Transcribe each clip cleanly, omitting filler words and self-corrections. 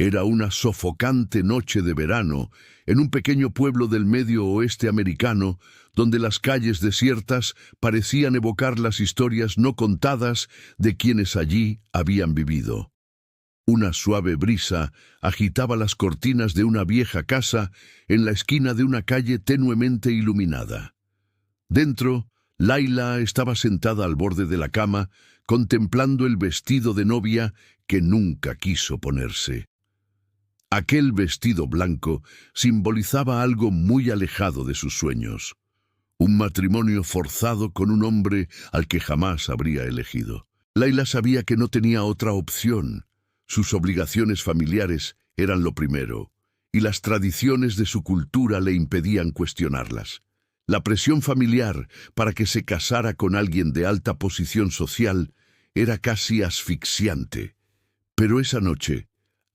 Era una sofocante noche de verano en un pequeño pueblo del medio oeste americano, donde las calles desiertas parecían evocar las historias no contadas de quienes allí habían vivido. Una suave brisa agitaba las cortinas de una vieja casa en la esquina de una calle tenuemente iluminada. Dentro, Layla estaba sentada al borde de la cama, contemplando el vestido de novia que nunca quiso ponerse. Aquel vestido blanco simbolizaba algo muy alejado de sus sueños. Un matrimonio forzado con un hombre al que jamás habría elegido. Layla sabía que no tenía otra opción. Sus obligaciones familiares eran lo primero, y las tradiciones de su cultura le impedían cuestionarlas. La presión familiar para que se casara con alguien de alta posición social era casi asfixiante. Pero esa noche,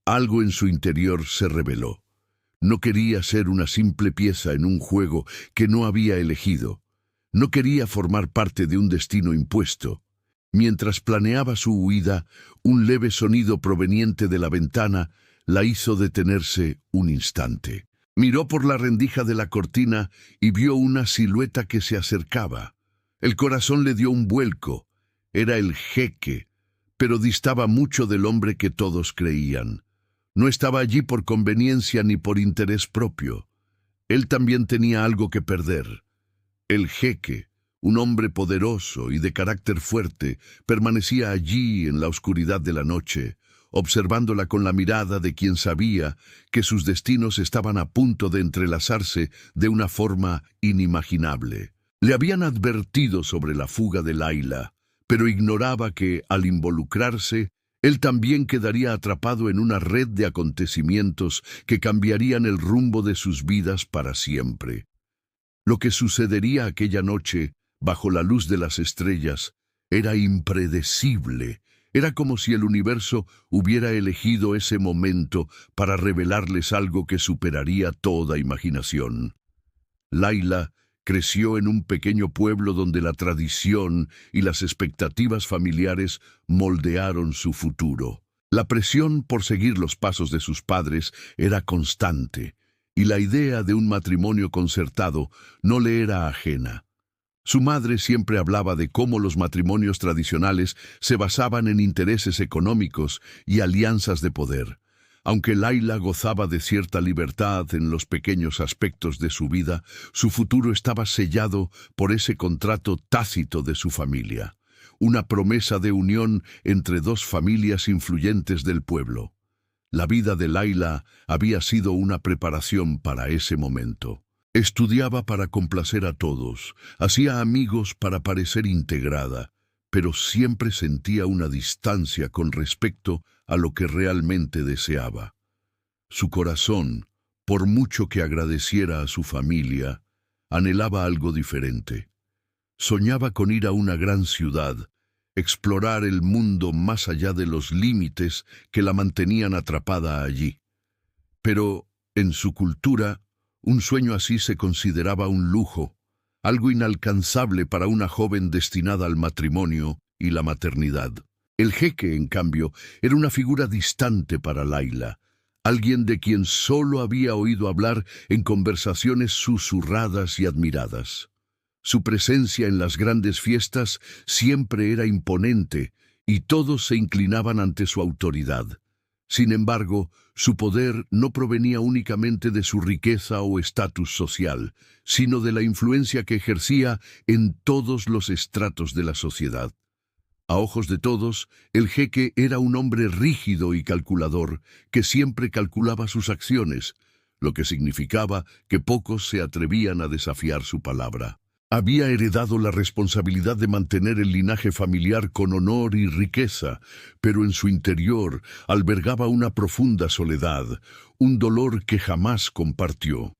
algo en su interior se reveló. No quería ser una simple pieza en un juego que no había elegido. No quería formar parte de un destino impuesto. Mientras planeaba su huida, un leve sonido proveniente de la ventana la hizo detenerse un instante. Miró por la rendija de la cortina y vio una silueta que se acercaba. El corazón le dio un vuelco. Era el jeque, pero distaba mucho del hombre que todos creían. No estaba allí por conveniencia ni por interés propio. Él también tenía algo que perder. El jeque, un hombre poderoso y de carácter fuerte, permanecía allí en la oscuridad de la noche, observándola con la mirada de quien sabía que sus destinos estaban a punto de entrelazarse de una forma inimaginable. Le habían advertido sobre la fuga de Layla, pero ignoraba que, al involucrarse, él también quedaría atrapado en una red de acontecimientos que cambiarían el rumbo de sus vidas para siempre. Lo que sucedería aquella noche, bajo la luz de las estrellas, era impredecible. Era como si el universo hubiera elegido ese momento para revelarles algo que superaría toda imaginación. Layla creció en un pequeño pueblo donde la tradición y las expectativas familiares moldearon su futuro. La presión por seguir los pasos de sus padres era constante, y la idea de un matrimonio concertado no le era ajena. Su madre siempre hablaba de cómo los matrimonios tradicionales se basaban en intereses económicos y alianzas de poder. Aunque Layla gozaba de cierta libertad en los pequeños aspectos de su vida, su futuro estaba sellado por ese contrato tácito de su familia, una promesa de unión entre dos familias influyentes del pueblo. La vida de Layla había sido una preparación para ese momento. Estudiaba para complacer a todos, hacía amigos para parecer integrada, pero siempre sentía una distancia con respecto a lo que realmente deseaba. Su corazón, por mucho que agradeciera a su familia, anhelaba algo diferente. Soñaba con ir a una gran ciudad, explorar el mundo más allá de los límites que la mantenían atrapada allí. Pero, en su cultura, un sueño así se consideraba un lujo, algo inalcanzable para una joven destinada al matrimonio y la maternidad. El jeque, en cambio, era una figura distante para Layla, alguien de quien solo había oído hablar en conversaciones susurradas y admiradas. Su presencia en las grandes fiestas siempre era imponente y todos se inclinaban ante su autoridad. Sin embargo, su poder no provenía únicamente de su riqueza o estatus social, sino de la influencia que ejercía en todos los estratos de la sociedad. A ojos de todos, el jeque era un hombre rígido y calculador, que siempre calculaba sus acciones, lo que significaba que pocos se atrevían a desafiar su palabra. Había heredado la responsabilidad de mantener el linaje familiar con honor y riqueza, pero en su interior albergaba una profunda soledad, un dolor que jamás compartió.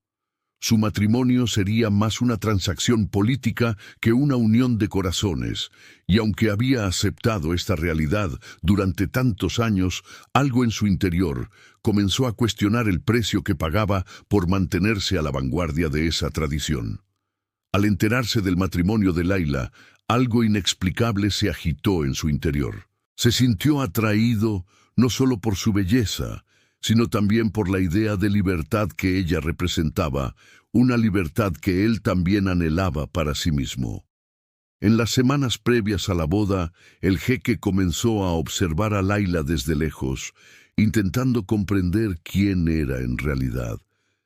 Su matrimonio sería más una transacción política que una unión de corazones, y aunque había aceptado esta realidad durante tantos años, algo en su interior comenzó a cuestionar el precio que pagaba por mantenerse a la vanguardia de esa tradición. Al enterarse del matrimonio de Layla, algo inexplicable se agitó en su interior. Se sintió atraído no solo por su belleza, sino también por la idea de libertad que ella representaba, una libertad que él también anhelaba para sí mismo. En las semanas previas a la boda, el jeque comenzó a observar a Layla desde lejos, intentando comprender quién era en realidad.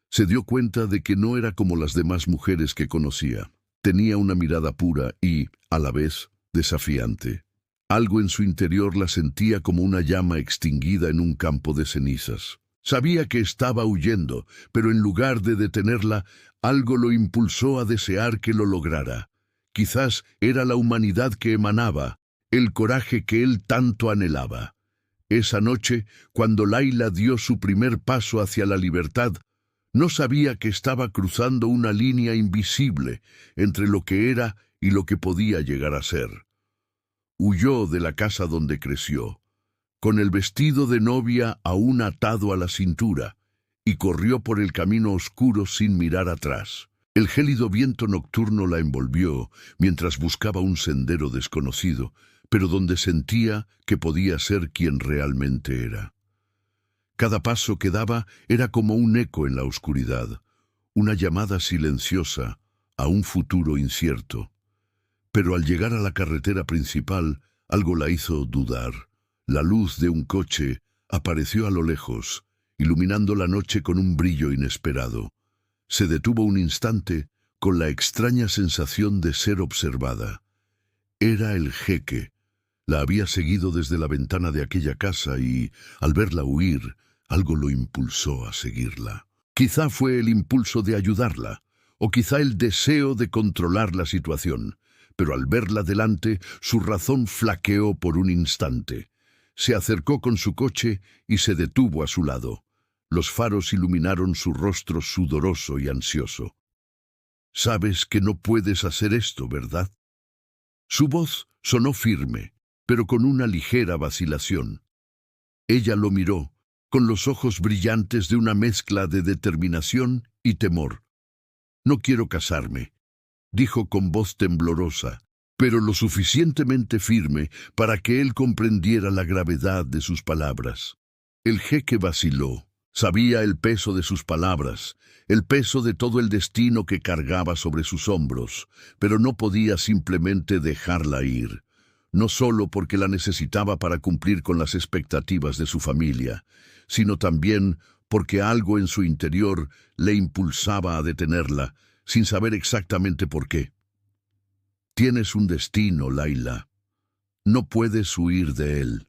Se dio cuenta de que no era como las demás mujeres que conocía. Tenía una mirada pura y, a la vez, desafiante. Algo en su interior la sentía como una llama extinguida en un campo de cenizas. Sabía que estaba huyendo, pero en lugar de detenerla, algo lo impulsó a desear que lo lograra. Quizás era la humanidad que emanaba, el coraje que él tanto anhelaba. Esa noche, cuando Layla dio su primer paso hacia la libertad, no sabía que estaba cruzando una línea invisible entre lo que era y lo que podía llegar a ser. Huyó de la casa donde creció, con el vestido de novia aún atado a la cintura, y corrió por el camino oscuro sin mirar atrás. El gélido viento nocturno la envolvió mientras buscaba un sendero desconocido, pero donde sentía que podía ser quien realmente era. Cada paso que daba era como un eco en la oscuridad, una llamada silenciosa a un futuro incierto. Pero al llegar a la carretera principal, algo la hizo dudar. La luz de un coche apareció a lo lejos, iluminando la noche con un brillo inesperado. Se detuvo un instante con la extraña sensación de ser observada. Era el jeque. La había seguido desde la ventana de aquella casa y, al verla huir, algo lo impulsó a seguirla. Quizá fue el impulso de ayudarla, o quizá el deseo de controlar la situación. Pero al verla delante, su razón flaqueó por un instante. Se acercó con su coche y se detuvo a su lado. Los faros iluminaron su rostro sudoroso y ansioso. «Sabes que no puedes hacer esto, ¿verdad?» Su voz sonó firme, pero con una ligera vacilación. Ella lo miró, con los ojos brillantes de una mezcla de determinación y temor. «No quiero casarme», dijo con voz temblorosa, pero lo suficientemente firme para que él comprendiera la gravedad de sus palabras. El jeque vaciló. Sabía el peso de sus palabras, el peso de todo el destino que cargaba sobre sus hombros, pero no podía simplemente dejarla ir. No solo porque la necesitaba para cumplir con las expectativas de su familia, sino también porque algo en su interior le impulsaba a detenerla, sin saber exactamente por qué. «Tienes un destino, Layla. No puedes huir de él»,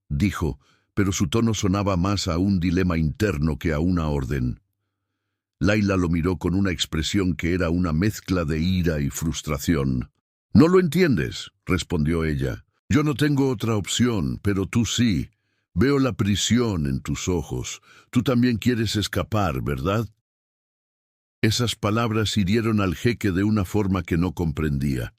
dijo, pero su tono sonaba más a un dilema interno que a una orden. Layla lo miró con una expresión que era una mezcla de ira y frustración. «No lo entiendes», respondió ella. «Yo no tengo otra opción, pero tú sí. Veo la prisión en tus ojos. Tú también quieres escapar, ¿verdad?» Esas palabras hirieron al jeque de una forma que no comprendía.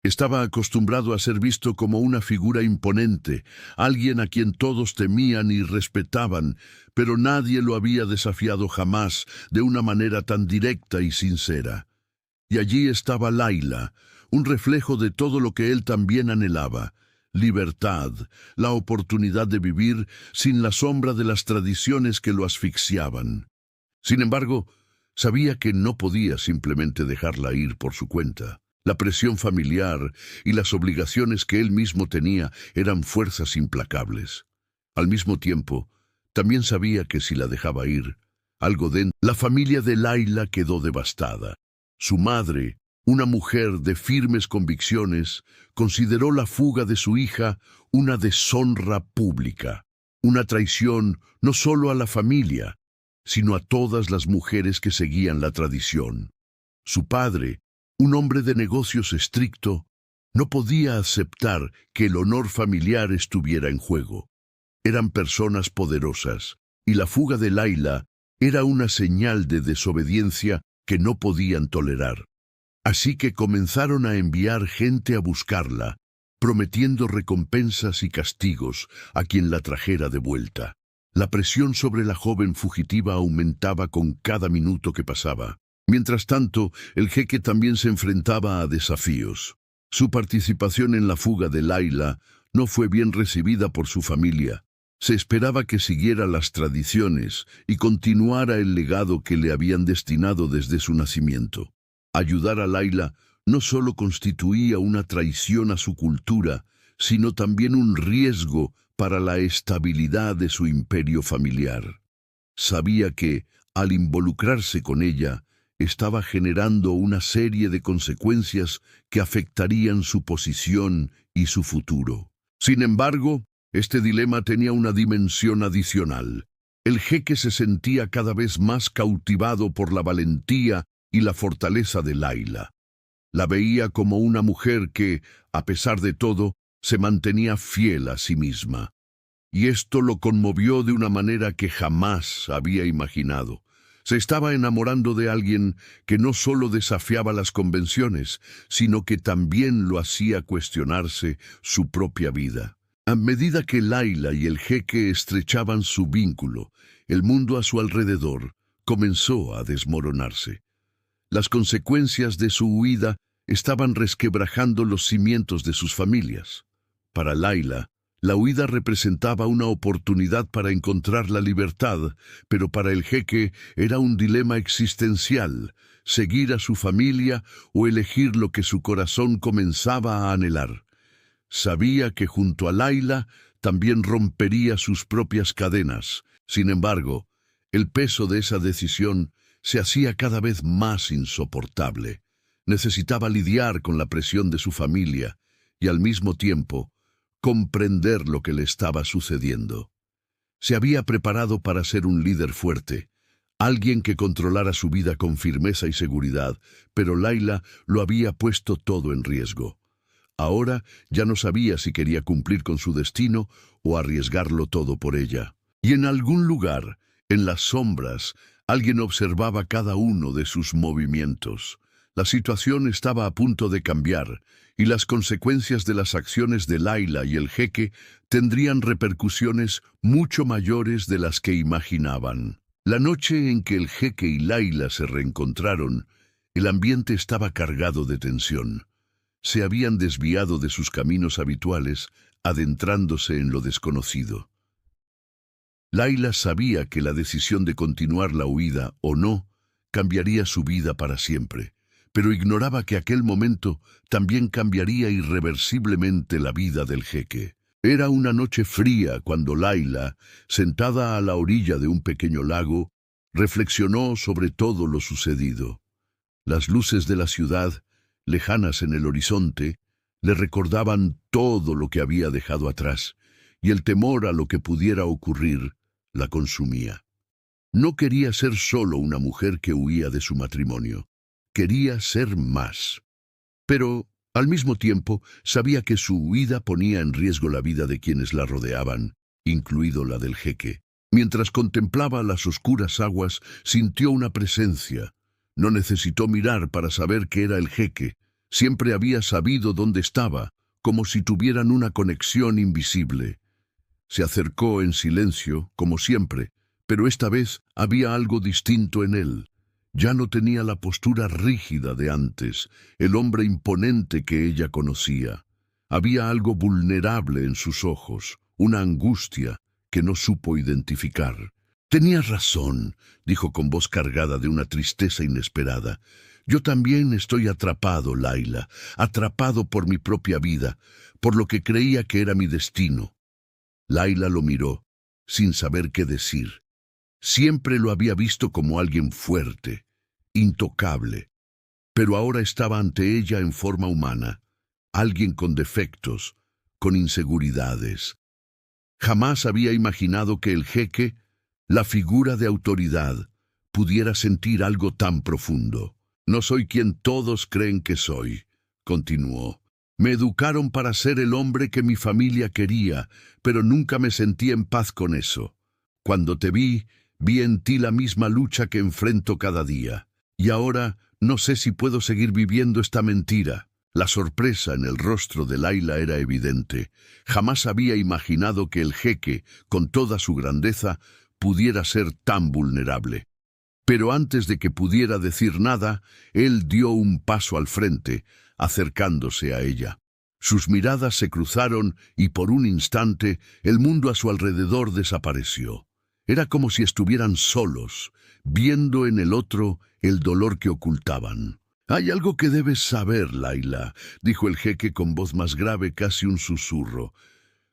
Estaba acostumbrado a ser visto como una figura imponente, alguien a quien todos temían y respetaban, pero nadie lo había desafiado jamás de una manera tan directa y sincera. Y allí estaba Layla, un reflejo de todo lo que él también anhelaba: libertad, la oportunidad de vivir sin la sombra de las tradiciones que lo asfixiaban. Sin embargo, sabía que no podía simplemente dejarla ir por su cuenta. La presión familiar y las obligaciones que él mismo tenía eran fuerzas implacables. Al mismo tiempo, también sabía que si la dejaba ir, algo dentro. La familia de Layla quedó devastada. Su madre, una mujer de firmes convicciones, consideró la fuga de su hija una deshonra pública, una traición no solo a la familia, sino a todas las mujeres que seguían la tradición. Su padre, un hombre de negocios estricto, no podía aceptar que el honor familiar estuviera en juego. Eran personas poderosas, y la fuga de Layla era una señal de desobediencia que no podían tolerar. Así que comenzaron a enviar gente a buscarla, prometiendo recompensas y castigos a quien la trajera de vuelta. La presión sobre la joven fugitiva aumentaba con cada minuto que pasaba. Mientras tanto, el jeque también se enfrentaba a desafíos. Su participación en la fuga de Layla no fue bien recibida por su familia. Se esperaba que siguiera las tradiciones y continuara el legado que le habían destinado desde su nacimiento. Ayudar a Layla no solo constituía una traición a su cultura, sino también un riesgo para la estabilidad de su imperio familiar. Sabía que, al involucrarse con ella, estaba generando una serie de consecuencias que afectarían su posición y su futuro. Sin embargo, este dilema tenía una dimensión adicional. El jeque se sentía cada vez más cautivado por la valentía y la fortaleza de Layla. La veía como una mujer que, a pesar de todo, se mantenía fiel a sí misma. Y esto lo conmovió de una manera que jamás había imaginado. Se estaba enamorando de alguien que no solo desafiaba las convenciones, sino que también lo hacía cuestionarse su propia vida. A medida que Layla y el jeque estrechaban su vínculo, el mundo a su alrededor comenzó a desmoronarse. Las consecuencias de su huida estaban resquebrajando los cimientos de sus familias. Para Layla, la huida representaba una oportunidad para encontrar la libertad, pero para el jeque era un dilema existencial: seguir a su familia o elegir lo que su corazón comenzaba a anhelar. Sabía que junto a Layla también rompería sus propias cadenas. Sin embargo, el peso de esa decisión se hacía cada vez más insoportable. Necesitaba lidiar con la presión de su familia y, al mismo tiempo, comprender lo que le estaba sucediendo. Se había preparado para ser un líder fuerte, alguien que controlara su vida con firmeza y seguridad, pero Layla lo había puesto todo en riesgo. Ahora ya no sabía si quería cumplir con su destino o arriesgarlo todo por ella. Y en algún lugar, en las sombras, alguien observaba cada uno de sus movimientos. La situación estaba a punto de cambiar, y las consecuencias de las acciones de Layla y el jeque tendrían repercusiones mucho mayores de las que imaginaban. La noche en que el jeque y Layla se reencontraron, el ambiente estaba cargado de tensión. Se habían desviado de sus caminos habituales, adentrándose en lo desconocido. Layla sabía que la decisión de continuar la huida o no cambiaría su vida para siempre, pero ignoraba que aquel momento también cambiaría irreversiblemente la vida del jeque. Era una noche fría cuando Layla, sentada a la orilla de un pequeño lago, reflexionó sobre todo lo sucedido. Las luces de la ciudad, lejanas en el horizonte, le recordaban todo lo que había dejado atrás, y el temor a lo que pudiera ocurrir la consumía. No quería ser solo una mujer que huía de su matrimonio. Quería ser más. Pero, al mismo tiempo, sabía que su huida ponía en riesgo la vida de quienes la rodeaban, incluido la del jeque. Mientras contemplaba las oscuras aguas, sintió una presencia. No necesitó mirar para saber que era el jeque. Siempre había sabido dónde estaba, como si tuvieran una conexión invisible. Se acercó en silencio, como siempre, pero esta vez había algo distinto en él. Ya no tenía la postura rígida de antes, el hombre imponente que ella conocía. Había algo vulnerable en sus ojos, una angustia que no supo identificar. «Tenías razón», dijo con voz cargada de una tristeza inesperada. «Yo también estoy atrapado, Layla, atrapado por mi propia vida, por lo que creía que era mi destino». Layla lo miró, sin saber qué decir. Siempre lo había visto como alguien fuerte, intocable, pero ahora estaba ante ella en forma humana, alguien con defectos, con inseguridades. Jamás había imaginado que el jeque, la figura de autoridad, pudiera sentir algo tan profundo. «No soy quien todos creen que soy», continuó. «Me educaron para ser el hombre que mi familia quería, pero nunca me sentí en paz con eso. Cuando te vi en ti la misma lucha que enfrento cada día. Y ahora no sé si puedo seguir viviendo esta mentira». La sorpresa en el rostro de Layla era evidente. Jamás había imaginado que el jeque, con toda su grandeza, pudiera ser tan vulnerable. Pero antes de que pudiera decir nada, él dio un paso al frente, acercándose a ella. Sus miradas se cruzaron y por un instante el mundo a su alrededor desapareció. Era como si estuvieran solos, viendo en el otro el dolor que ocultaban. «Hay algo que debes saber, Laila», dijo el jeque con voz más grave, casi un susurro.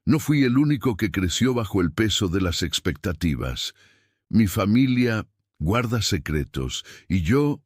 «No fui el único que creció bajo el peso de las expectativas. Mi familia guarda secretos y yo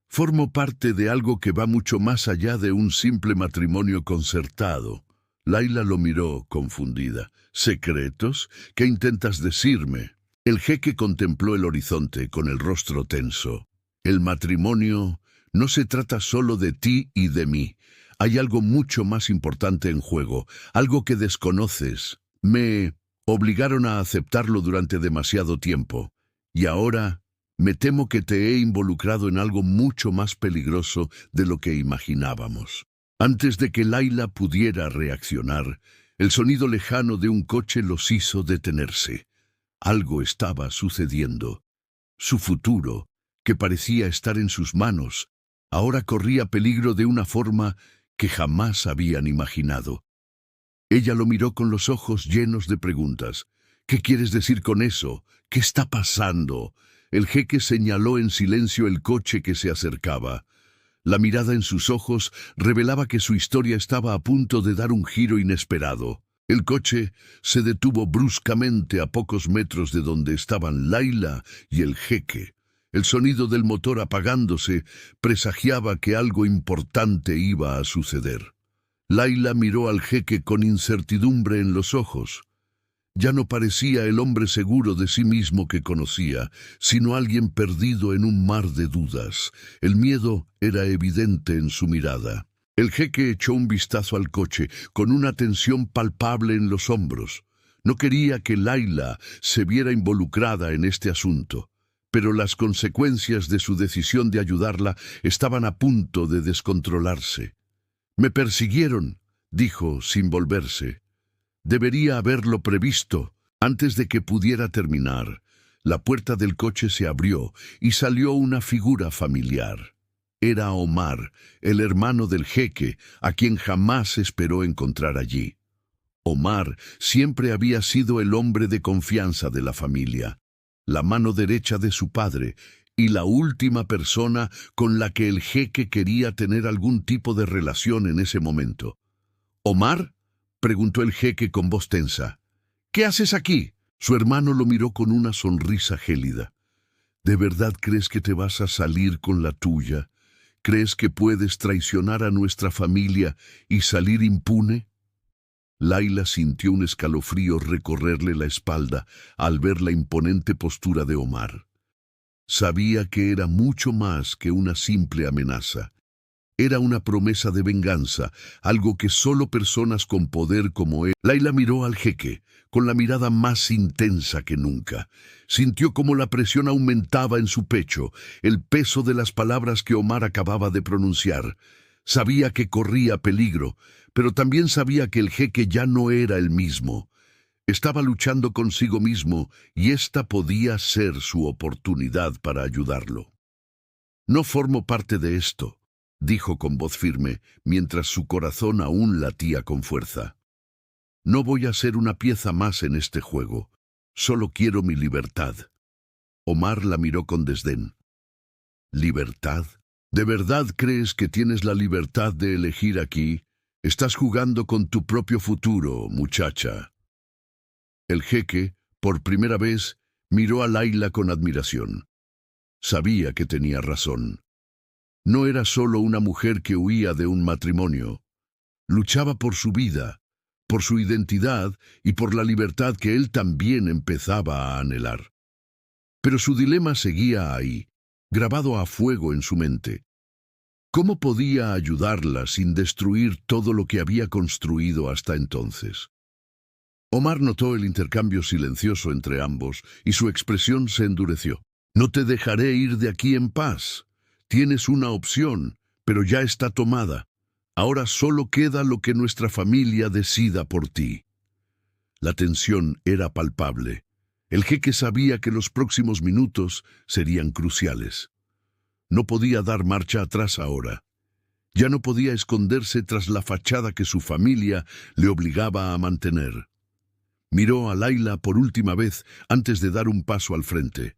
formo parte de algo que va mucho más allá de un simple matrimonio concertado». Laila lo miró, confundida. «¿Secretos? ¿Qué intentas decirme?». El jeque contempló el horizonte con el rostro tenso. «El matrimonio no se trata solo de ti y de mí. Hay algo mucho más importante en juego, algo que desconoces. Me obligaron a aceptarlo durante demasiado tiempo. Y ahora me temo que te he involucrado en algo mucho más peligroso de lo que imaginábamos». Antes de que Laila pudiera reaccionar, el sonido lejano de un coche los hizo detenerse. Algo estaba sucediendo. Su futuro, que parecía estar en sus manos, ahora corría peligro de una forma que jamás habían imaginado. Ella lo miró con los ojos llenos de preguntas. «¿Qué quieres decir con eso? ¿Qué está pasando?». El jeque señaló en silencio el coche que se acercaba. La mirada en sus ojos revelaba que su historia estaba a punto de dar un giro inesperado. El coche se detuvo bruscamente a pocos metros de donde estaban Laila y el jeque. El sonido del motor apagándose presagiaba que algo importante iba a suceder. Laila miró al jeque con incertidumbre en los ojos. Ya no parecía el hombre seguro de sí mismo que conocía, sino alguien perdido en un mar de dudas. El miedo era evidente en su mirada. El jeque echó un vistazo al coche, con una tensión palpable en los hombros. No quería que Laila se viera involucrada en este asunto, pero las consecuencias de su decisión de ayudarla estaban a punto de descontrolarse. «Me persiguieron», dijo sin volverse. «Debería haberlo previsto». Antes de que pudiera terminar, la puerta del coche se abrió y salió una figura familiar. Era Omar, el hermano del jeque, a quien jamás esperó encontrar allí. Omar siempre había sido el hombre de confianza de la familia, la mano derecha de su padre y la última persona con la que el jeque quería tener algún tipo de relación en ese momento. «¿Omar?», preguntó el jeque con voz tensa. «¿Qué haces aquí?». Su hermano lo miró con una sonrisa gélida. «¿De verdad crees que te vas a salir con la tuya? ¿Crees que puedes traicionar a nuestra familia y salir impune?». Laila sintió un escalofrío recorrerle la espalda al ver la imponente postura de Omar. Sabía que era mucho más que una simple amenaza. Era una promesa de venganza, algo que solo personas con poder como él. Laila miró al jeque, con la mirada más intensa que nunca. Sintió como la presión aumentaba en su pecho, el peso de las palabras que Omar acababa de pronunciar. Sabía que corría peligro, pero también sabía que el jeque ya no era el mismo. Estaba luchando consigo mismo y esta podía ser su oportunidad para ayudarlo. «No formo parte de esto», dijo con voz firme, mientras su corazón aún latía con fuerza. «No voy a ser una pieza más en este juego. Solo quiero mi libertad». Omar la miró con desdén. «¿Libertad? ¿De verdad crees que tienes la libertad de elegir aquí? Estás jugando con tu propio futuro, muchacha». El jeque, por primera vez, miró a Laila con admiración. Sabía que tenía razón. No era solo una mujer que huía de un matrimonio. Luchaba por su vida, por su identidad y por la libertad que él también empezaba a anhelar. Pero su dilema seguía ahí, grabado a fuego en su mente. ¿Cómo podía ayudarla sin destruir todo lo que había construido hasta entonces? Omar notó el intercambio silencioso entre ambos y su expresión se endureció. «No te dejaré ir de aquí en paz. Tienes una opción, pero ya está tomada. Ahora solo queda lo que nuestra familia decida por ti». La tensión era palpable. El jeque sabía que los próximos minutos serían cruciales. No podía dar marcha atrás ahora. Ya no podía esconderse tras la fachada que su familia le obligaba a mantener. Miró a Laila por última vez antes de dar un paso al frente.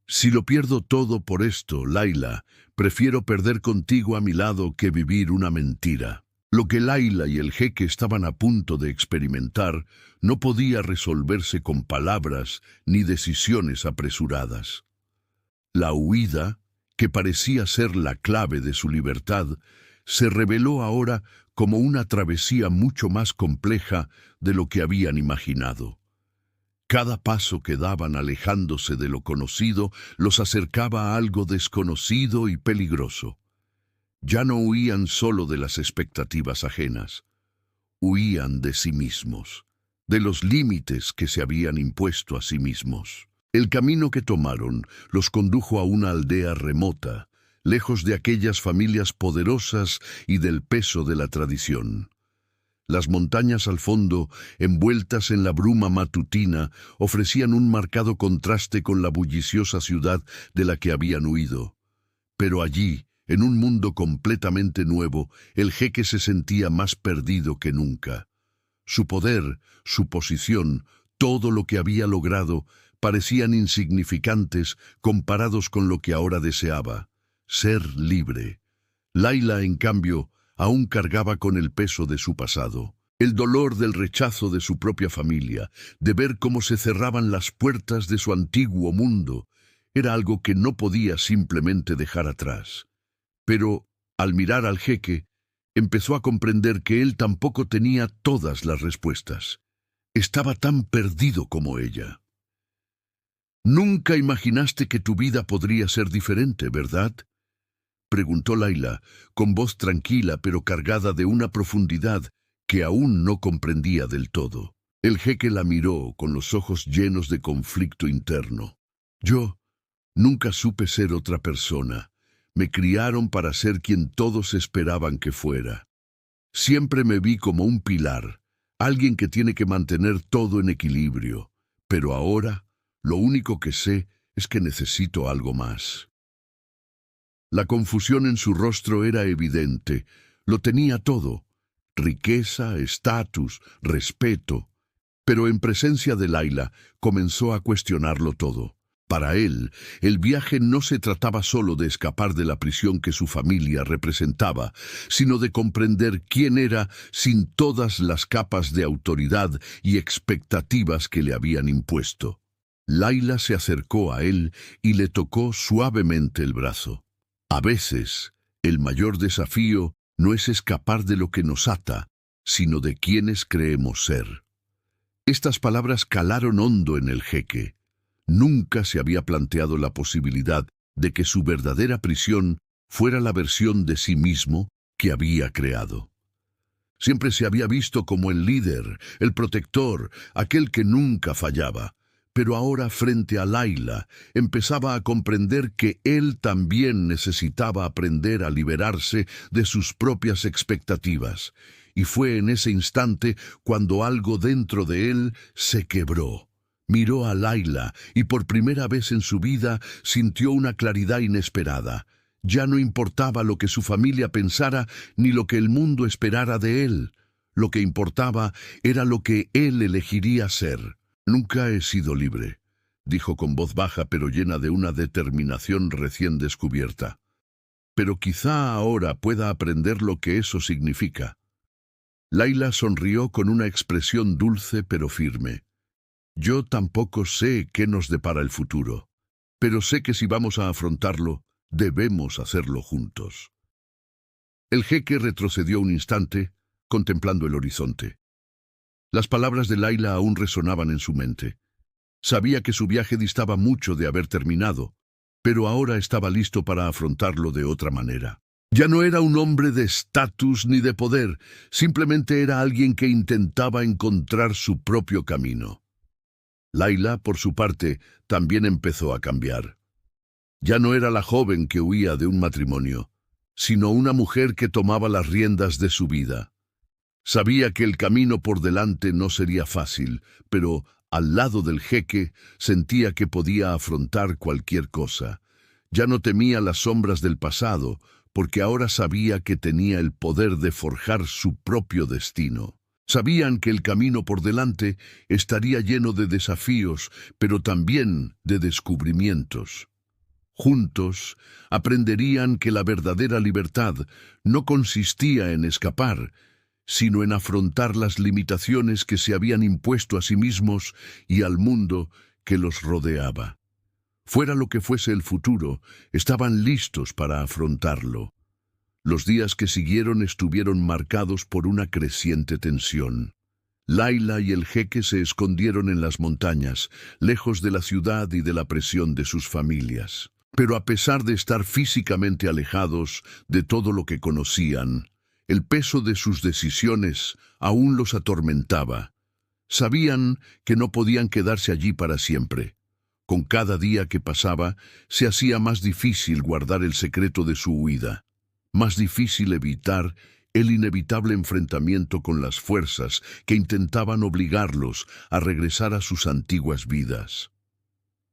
«Si lo pierdo todo por esto, Laila, prefiero perder contigo a mi lado que vivir una mentira». Lo que Laila y el jeque estaban a punto de experimentar no podía resolverse con palabras ni decisiones apresuradas. La huida, que parecía ser la clave de su libertad, se reveló ahora como una travesía mucho más compleja de lo que habían imaginado. Cada paso que daban alejándose de lo conocido los acercaba a algo desconocido y peligroso. Ya no huían solo de las expectativas ajenas, huían de sí mismos, de los límites que se habían impuesto a sí mismos. El camino que tomaron los condujo a una aldea remota, lejos de aquellas familias poderosas y del peso de la tradición. Las montañas al fondo, envueltas en la bruma matutina, ofrecían un marcado contraste con la bulliciosa ciudad de la que habían huido. Pero allí, en un mundo completamente nuevo, el jeque se sentía más perdido que nunca. Su poder, su posición, todo lo que había logrado, parecían insignificantes comparados con lo que ahora deseaba: ser libre. Laila, en cambio, aún cargaba con el peso de su pasado. El dolor del rechazo de su propia familia, de ver cómo se cerraban las puertas de su antiguo mundo, era algo que no podía simplemente dejar atrás. Pero, al mirar al jeque, empezó a comprender que él tampoco tenía todas las respuestas. Estaba tan perdido como ella. «Nunca imaginaste que tu vida podría ser diferente, ¿verdad?», preguntó Laila, con voz tranquila pero cargada de una profundidad que aún no comprendía del todo. El jeque la miró con los ojos llenos de conflicto interno. «Yo nunca supe ser otra persona. Me criaron para ser quien todos esperaban que fuera. Siempre me vi como un pilar, alguien que tiene que mantener todo en equilibrio. Pero ahora, lo único que sé es que necesito algo más». La confusión en su rostro era evidente. Lo tenía todo: riqueza, estatus, respeto. Pero en presencia de Laila comenzó a cuestionarlo todo. Para él, el viaje no se trataba solo de escapar de la prisión que su familia representaba, sino de comprender quién era sin todas las capas de autoridad y expectativas que le habían impuesto. Laila se acercó a él y le tocó suavemente el brazo. A veces, el mayor desafío no es escapar de lo que nos ata, sino de quienes creemos ser. Estas palabras calaron hondo en el jeque. Nunca se había planteado la posibilidad de que su verdadera prisión fuera la versión de sí mismo que había creado. Siempre se había visto como el líder, el protector, aquel que nunca fallaba. Pero ahora, frente a Laila, empezaba a comprender que él también necesitaba aprender a liberarse de sus propias expectativas. Y fue en ese instante cuando algo dentro de él se quebró. Miró a Laila y por primera vez en su vida sintió una claridad inesperada. Ya no importaba lo que su familia pensara ni lo que el mundo esperara de él. Lo que importaba era lo que él elegiría ser. «Nunca he sido libre», dijo con voz baja pero llena de una determinación recién descubierta. «Pero quizá ahora pueda aprender lo que eso significa». Laila sonrió con una expresión dulce pero firme. «Yo tampoco sé qué nos depara el futuro, pero sé que si vamos a afrontarlo, debemos hacerlo juntos». El jeque retrocedió un instante, contemplando el horizonte. Las palabras de Laila aún resonaban en su mente. Sabía que su viaje distaba mucho de haber terminado, pero ahora estaba listo para afrontarlo de otra manera. Ya no era un hombre de estatus ni de poder, simplemente era alguien que intentaba encontrar su propio camino. Laila, por su parte, también empezó a cambiar. Ya no era la joven que huía de un matrimonio, sino una mujer que tomaba las riendas de su vida. Sabía que el camino por delante no sería fácil, pero al lado del jeque sentía que podía afrontar cualquier cosa. Ya no temía las sombras del pasado, porque ahora sabía que tenía el poder de forjar su propio destino. Sabían que el camino por delante estaría lleno de desafíos, pero también de descubrimientos. Juntos aprenderían que la verdadera libertad no consistía en escapar, sino en afrontar las limitaciones que se habían impuesto a sí mismos y al mundo que los rodeaba. Fuera lo que fuese el futuro, estaban listos para afrontarlo. Los días que siguieron estuvieron marcados por una creciente tensión. Layla y el jeque se escondieron en las montañas, lejos de la ciudad y de la presión de sus familias. Pero a pesar de estar físicamente alejados de todo lo que conocían, el peso de sus decisiones aún los atormentaba. Sabían que no podían quedarse allí para siempre. Con cada día que pasaba, se hacía más difícil guardar el secreto de su huida, más difícil evitar el inevitable enfrentamiento con las fuerzas que intentaban obligarlos a regresar a sus antiguas vidas.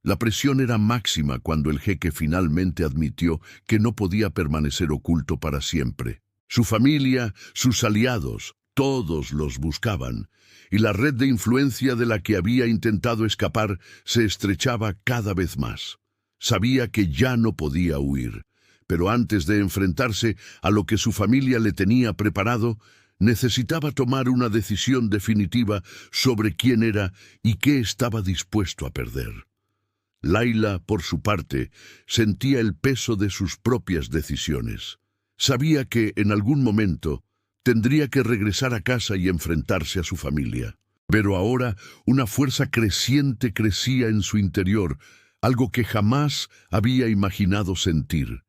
La presión era máxima cuando el jeque finalmente admitió que no podía permanecer oculto para siempre. Su familia, sus aliados, todos los buscaban, y la red de influencia de la que había intentado escapar se estrechaba cada vez más. Sabía que ya no podía huir, pero antes de enfrentarse a lo que su familia le tenía preparado, necesitaba tomar una decisión definitiva sobre quién era y qué estaba dispuesto a perder. Layla, por su parte, sentía el peso de sus propias decisiones. Sabía que, en algún momento, tendría que regresar a casa y enfrentarse a su familia. Pero ahora una fuerza creciente crecía en su interior, algo que jamás había imaginado sentir.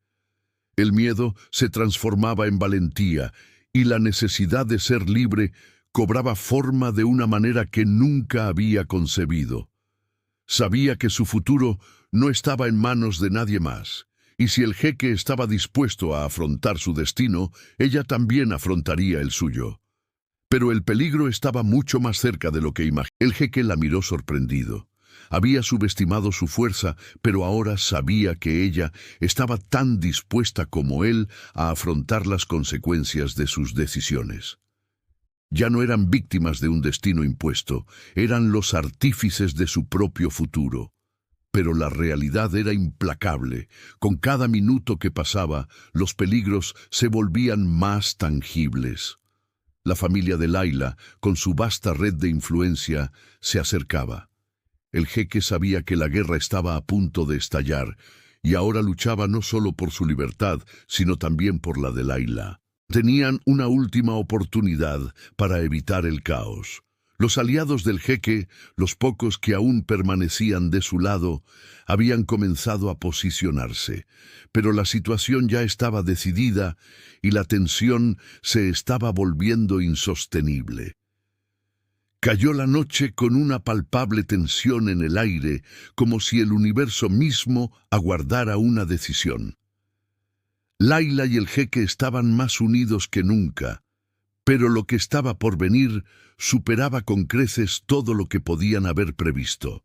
El miedo se transformaba en valentía y la necesidad de ser libre cobraba forma de una manera que nunca había concebido. Sabía que su futuro no estaba en manos de nadie más, y si el jeque estaba dispuesto a afrontar su destino, ella también afrontaría el suyo. Pero el peligro estaba mucho más cerca de lo que imaginaba. El jeque la miró sorprendido. Había subestimado su fuerza, pero ahora sabía que ella estaba tan dispuesta como él a afrontar las consecuencias de sus decisiones. Ya no eran víctimas de un destino impuesto, eran los artífices de su propio futuro. Pero la realidad era implacable. Con cada minuto que pasaba, los peligros se volvían más tangibles. La familia de Layla, con su vasta red de influencia, se acercaba. El jeque sabía que la guerra estaba a punto de estallar, y ahora luchaba no solo por su libertad, sino también por la de Layla. Tenían una última oportunidad para evitar el caos. Los aliados del jeque, los pocos que aún permanecían de su lado, habían comenzado a posicionarse, pero la situación ya estaba decidida y la tensión se estaba volviendo insostenible. Cayó la noche con una palpable tensión en el aire, como si el universo mismo aguardara una decisión. Layla y el jeque estaban más unidos que nunca, pero lo que estaba por venir superaba con creces todo lo que podían haber previsto.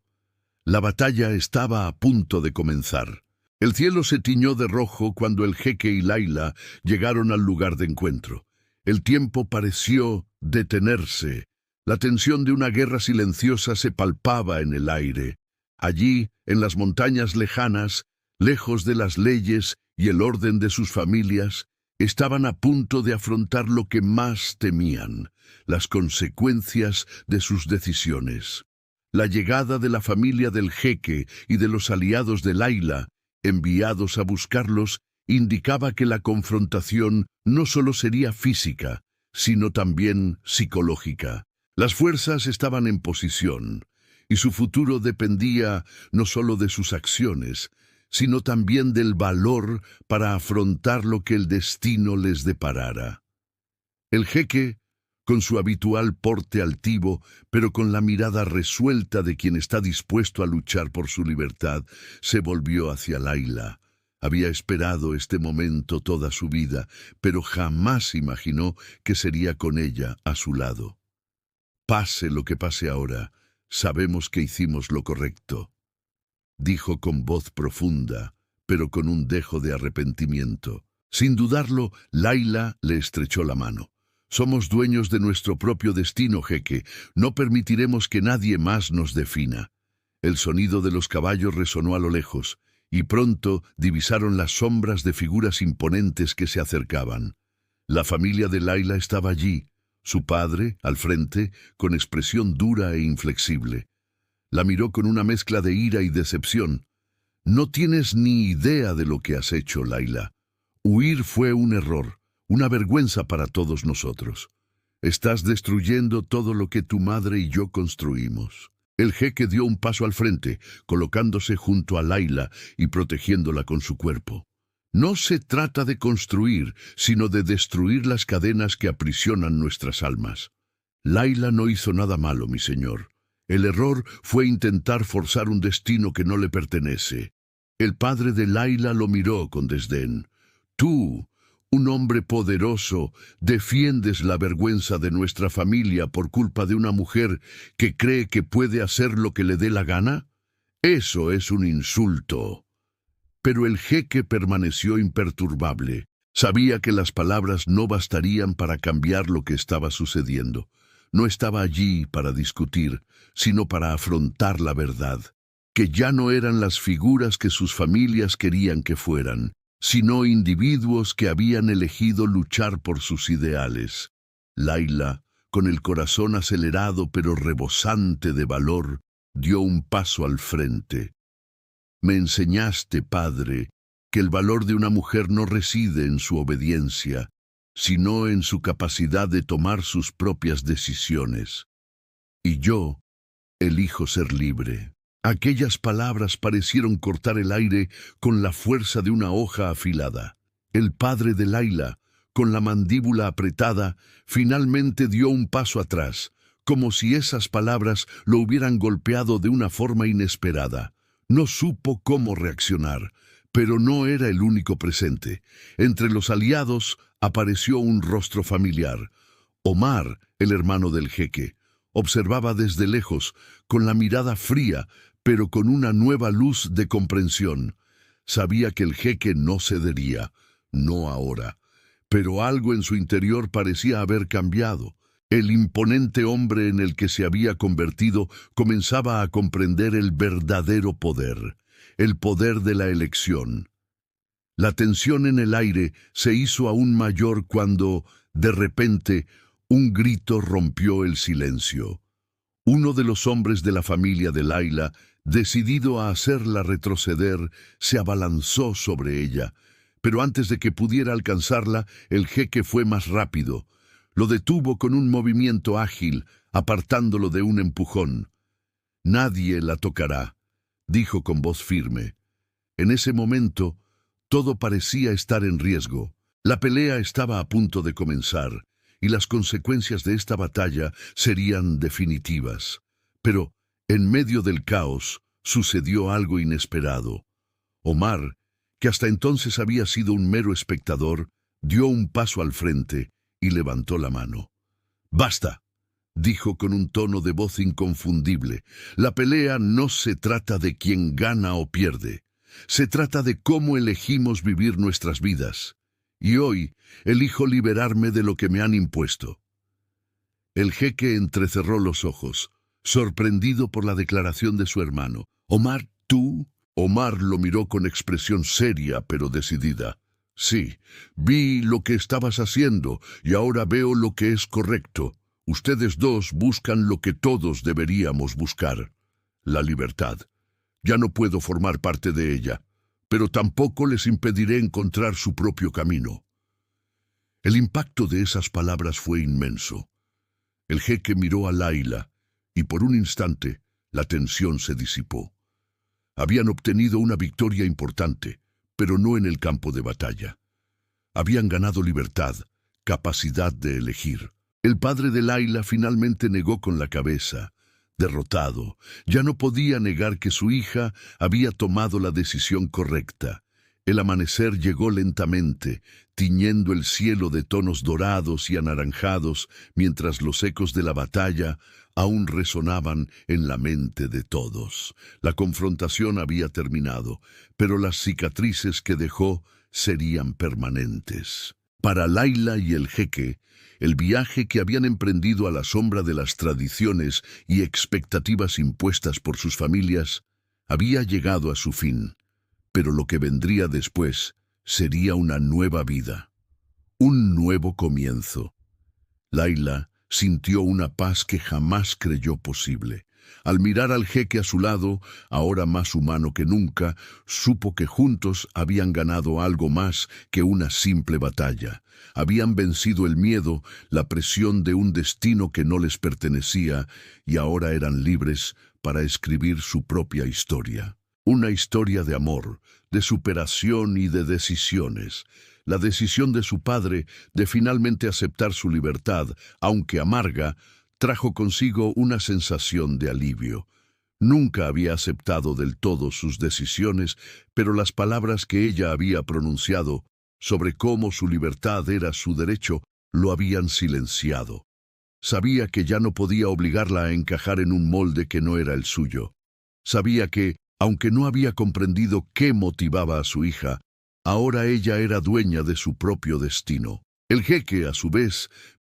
La batalla estaba a punto de comenzar. El cielo se tiñó de rojo cuando el jeque y Layla llegaron al lugar de encuentro. El tiempo pareció detenerse. La tensión de una guerra silenciosa se palpaba en el aire. Allí, en las montañas lejanas, lejos de las leyes y el orden de sus familias, estaban a punto de afrontar lo que más temían, las consecuencias de sus decisiones. La llegada de la familia del jeque y de los aliados de Layla, enviados a buscarlos, indicaba que la confrontación no solo sería física, sino también psicológica. Las fuerzas estaban en posición, y su futuro dependía no solo de sus acciones, sino también del valor para afrontar lo que el destino les deparara. El jeque, con su habitual porte altivo, pero con la mirada resuelta de quien está dispuesto a luchar por su libertad, se volvió hacia Layla. Había esperado este momento toda su vida, pero jamás imaginó que sería con ella a su lado. Pase lo que pase ahora, sabemos que hicimos lo correcto, dijo con voz profunda, pero con un dejo de arrepentimiento. Sin dudarlo, Laila le estrechó la mano. Somos dueños de nuestro propio destino, jeque. No permitiremos que nadie más nos defina. El sonido de los caballos resonó a lo lejos, y pronto divisaron las sombras de figuras imponentes que se acercaban. La familia de Laila estaba allí, su padre, al frente, con expresión dura e inflexible. La miró con una mezcla de ira y decepción. No tienes ni idea de lo que has hecho, Laila. Huir fue un error, una vergüenza para todos nosotros. Estás destruyendo todo lo que tu madre y yo construimos. El jeque dio un paso al frente, colocándose junto a Laila y protegiéndola con su cuerpo. No se trata de construir, sino de destruir las cadenas que aprisionan nuestras almas. Laila no hizo nada malo, mi señor. El error fue intentar forzar un destino que no le pertenece. El padre de Laila lo miró con desdén. Tú, un hombre poderoso, defiendes la vergüenza de nuestra familia por culpa de una mujer que cree que puede hacer lo que le dé la gana. Eso es un insulto. Pero el jeque permaneció imperturbable. Sabía que las palabras no bastarían para cambiar lo que estaba sucediendo. No estaba allí para discutir, sino para afrontar la verdad, que ya no eran las figuras que sus familias querían que fueran, sino individuos que habían elegido luchar por sus ideales. Laila, con el corazón acelerado pero rebosante de valor, dio un paso al frente. Me enseñaste, padre, que el valor de una mujer no reside en su obediencia, sino en su capacidad de tomar sus propias decisiones. Y yo elijo ser libre. Aquellas palabras parecieron cortar el aire con la fuerza de una hoja afilada. El padre de Laila, con la mandíbula apretada, finalmente dio un paso atrás, como si esas palabras lo hubieran golpeado de una forma inesperada. No supo cómo reaccionar, pero no era el único presente. Entre los aliados apareció un rostro familiar. Omar, el hermano del jeque, observaba desde lejos, con la mirada fría, pero con una nueva luz de comprensión. Sabía que el jeque no cedería, no ahora, pero algo en su interior parecía haber cambiado. El imponente hombre en el que se había convertido comenzaba a comprender el verdadero poder, el poder de la elección. La tensión en el aire se hizo aún mayor cuando, de repente, un grito rompió el silencio. Uno de los hombres de la familia de Laila, decidido a hacerla retroceder, se abalanzó sobre ella, pero antes de que pudiera alcanzarla, el jeque fue más rápido. Lo detuvo con un movimiento ágil, apartándolo de un empujón. «Nadie la tocará», dijo con voz firme. En ese momento, todo parecía estar en riesgo. La pelea estaba a punto de comenzar, y las consecuencias de esta batalla serían definitivas. Pero, en medio del caos, sucedió algo inesperado. Omar, que hasta entonces había sido un mero espectador, dio un paso al frente y levantó la mano. «Basta», dijo con un tono de voz inconfundible. «La pelea no se trata de quién gana o pierde. Se trata de cómo elegimos vivir nuestras vidas. Y hoy elijo liberarme de lo que me han impuesto». El jeque entrecerró los ojos, sorprendido por la declaración de su hermano. «¿Omar, tú?» Omar lo miró con expresión seria pero decidida. «Sí, vi lo que estabas haciendo y ahora veo lo que es correcto. Ustedes dos buscan lo que todos deberíamos buscar, la libertad. Ya no puedo formar parte de ella, pero tampoco les impediré encontrar su propio camino». El impacto de esas palabras fue inmenso. El jeque miró a Laila y por un instante la tensión se disipó. Habían obtenido una victoria importante, pero no en el campo de batalla. Habían ganado libertad, capacidad de elegir. El padre de Laila finalmente negó con la cabeza. Derrotado, ya no podía negar que su hija había tomado la decisión correcta. El amanecer llegó lentamente, tiñendo el cielo de tonos dorados y anaranjados, mientras los ecos de la batalla aún resonaban en la mente de todos. La confrontación había terminado, pero las cicatrices que dejó serían permanentes. Para Laila y el jeque, el viaje que habían emprendido a la sombra de las tradiciones y expectativas impuestas por sus familias había llegado a su fin, pero lo que vendría después sería una nueva vida, un nuevo comienzo. Laila sintió una paz que jamás creyó posible. Al mirar al jeque a su lado, ahora más humano que nunca, supo que juntos habían ganado algo más que una simple batalla. Habían vencido el miedo, la presión de un destino que no les pertenecía, y ahora eran libres para escribir su propia historia. Una historia de amor, de superación y de decisiones. La decisión de su padre de finalmente aceptar su libertad, aunque amarga, trajo consigo una sensación de alivio. Nunca había aceptado del todo sus decisiones, pero las palabras que ella había pronunciado sobre cómo su libertad era su derecho lo habían silenciado. Sabía que ya no podía obligarla a encajar en un molde que no era el suyo. Sabía que, aunque no había comprendido qué motivaba a su hija, ahora ella era dueña de su propio destino. El jeque, a su vez,